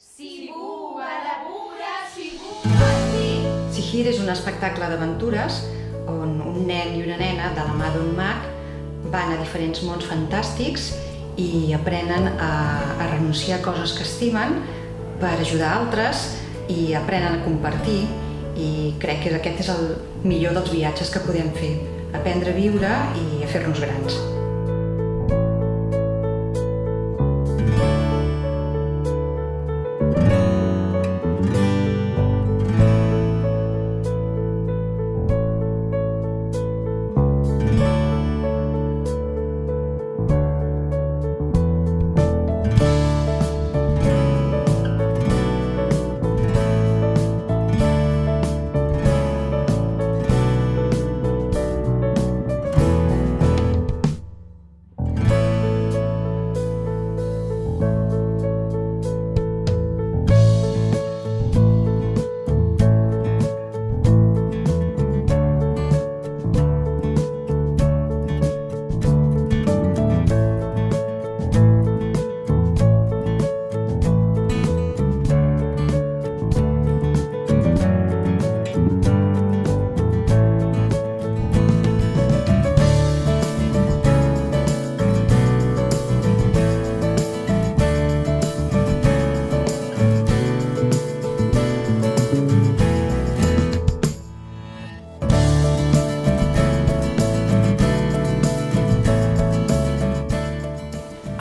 Sibú, Badabura, Sibú, Martí. Sihir és un espectacle d'aventures on un nen i una nena de la mà d'un mag van a diferents mons fantàstics i aprenen a renunciar a coses que estimen per ajudar altres i aprenen a compartir, i crec que aquest és el millor dels viatges que podem fer, aprendre a viure i a fer-nos grans.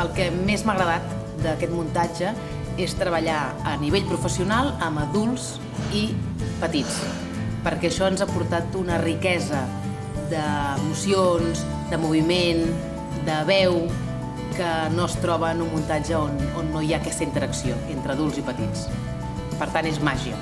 El que més m'ha agradat d'aquest muntatge és treballar a nivell professional amb adults i petits, perquè això ens ha portat una riquesa d'emocions, de moviment, de veu, que no es troba en un muntatge on no hi ha aquesta interacció entre adults i petits. Per tant, és màgia.